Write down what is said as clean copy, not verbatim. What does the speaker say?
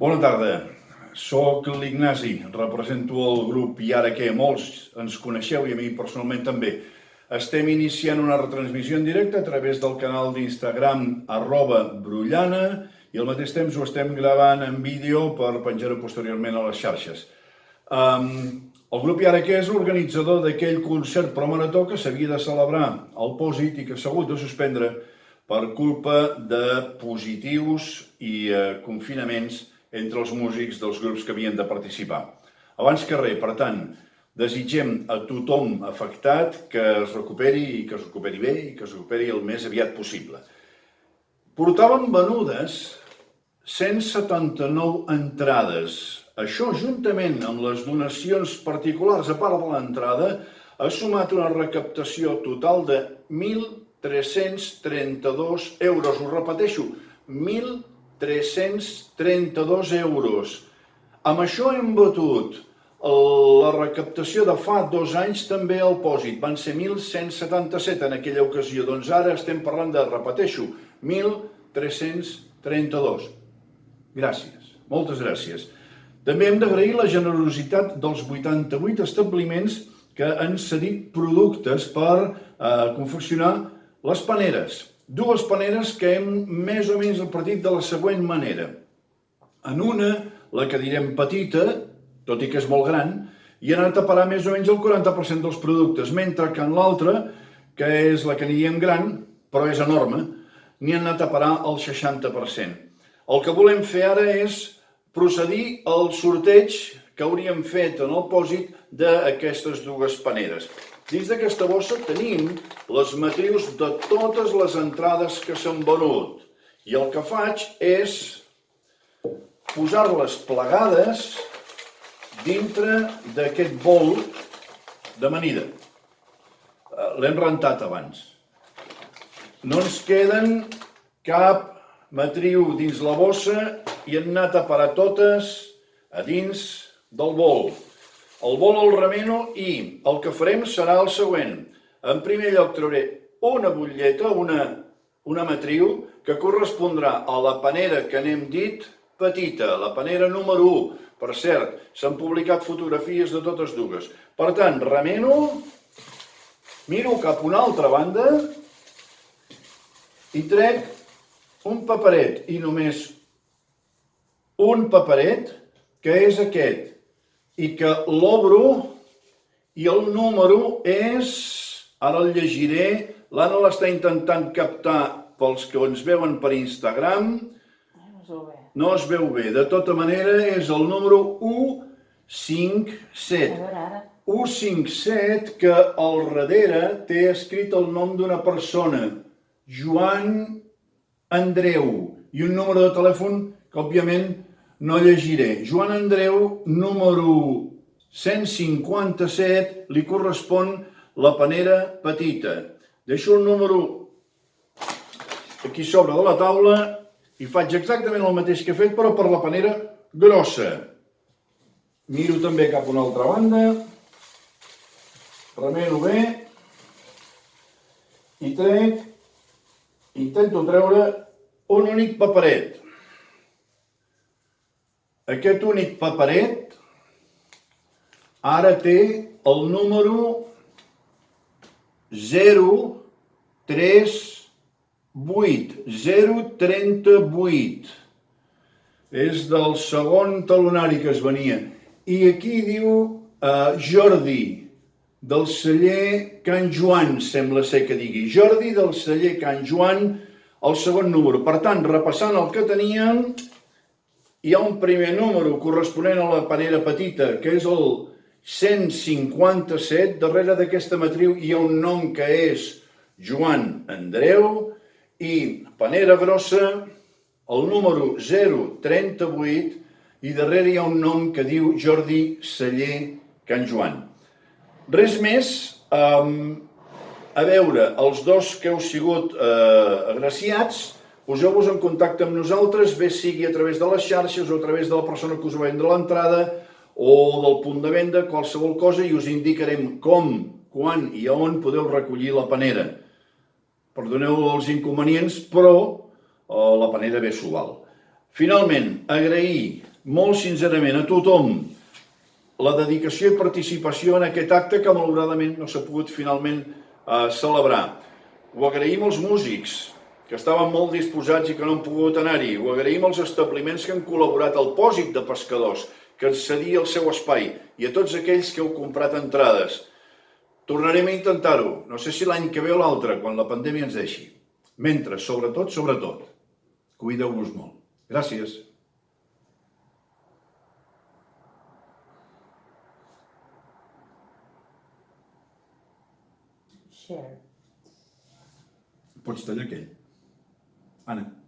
Bona tarda, soc l'Ignasi, represento el grup I Ara Què. Molts ens coneixeu i a mi personalment també. Estem iniciant una retransmissió en directe a través del canal d'Instagram @Brullana i al mateix temps ho estem gravant en vídeo per penjar-ho posteriorment a les xarxes. El grup I Ara Què és l'organitzador d'aquell concert promarató que s'havia de celebrar al Pòsit i que s'ha hagut de suspendre per culpa de positius i confinaments entre els músics dels grups que havien de participar. Abans que res, per tant, desitgem a tothom afectat que es recuperi i que es recuperi bé i que es recuperi el més aviat possible. Portàvem venudes 179 entrades. Això, juntament amb les donacions particulars a part de l'entrada, ha sumat una recaptació total de 1.332 euros. Ho repeteixo, 1.332 euros. Amb això hem batut la recaptació de fa 2 anys també al Pòsit. Van ser 1.177 en aquella ocasió. Doncs ara estem parlant de, repeteixo, 1.332. Gràcies, moltes gràcies. També hem d'agrair la generositat dels 88 establiments que han cedit productes per confeccionar les paneres. 2 paneres que hem més o menys repartit de la següent manera. En una, la que direm petita, tot i que és molt gran, hi ha anat a parar més o menys el 40% dels productes, mentre que en l'altra, que és la que diem gran, però és enorme, n'hi ha anat a parar el 60%. El que volem fer ara és procedir al sorteig que hauríem fet en el Pòsit d'aquestes 2 paneres. Dins d'aquesta bossa tenim les matrius de totes les entrades que s'han venut. I el que faig és posar-les plegades dintre d'aquest bol d'amanida. L'hem rentat abans. No ens queden cap matriu dins la bossa i han anat a parar totes a dins del bol. El bol el remeno i el que farem serà el següent. En primer lloc trauré una butlleta, una matriu, que correspondrà a la panera que n'hem dit petita, la panera número 1. Per cert, s'han publicat fotografies de totes 2. Per tant, remeno, miro cap a una altra banda i trec un paperet, i només un paperet, que és aquest, i que l'obro i el número és, ara el llegiré, l'Anna l'està intentant captar pels que ens veuen per Instagram, no es veu bé, de tota manera és el número 157. 157 que al darrere té escrit el nom d'una persona, Joan Andreu, i un número de telèfon que òbviament no llegiré. Joan Andreu, número 157, li correspon la panera petita. Deixo el número aquí sobre de la taula i faig exactament el mateix que he fet, però per la panera grossa. Miro també cap a una altra banda, remeno bé i trec, intento treure un únic paperet. Aquest únic paperet ara té el número 038. És del segon talonari que es venia. I aquí diu Jordi, del celler Can Joan, sembla ser que digui. Jordi, del celler Can Joan, el segon número. Per tant, repassant el que teníem, hi ha un primer número corresponent a la panera petita, que és el 157. Darrere d'aquesta matriu hi ha un nom que és Joan Andreu i panera grossa, el número 038, i darrere hi ha un nom que diu Jordi Celler Can Joan. Res més, a veure, els 2 que heu sigut agraciats, poseu-vos en contacte amb nosaltres, bé sigui a través de les xarxes o a través de la persona que us va vendre l'entrada o del punt de venda, qualsevol cosa, i us indicarem com, quan i on podeu recollir la panera. Perdoneu els inconvenients, però la panera bé s'ho val. Finalment, agrair molt sincerament a tothom la dedicació i participació en aquest acte que malauradament no s'ha pogut finalment celebrar. Ho agraïm als músics, que estaven molt disposats i que no han pogut anar-hi. Ho agraïm als establiments que han col·laborat, al Pòsit de Pescadors, que ens cedia el seu espai, i a tots aquells que heu comprat entrades. Tornarem a intentar-ho, no sé si l'any que ve o l'altre, quan la pandèmia ens deixi. Mentre, sobretot, cuideu-vos molt. Gràcies. Share. Pots tallar aquell. Anna.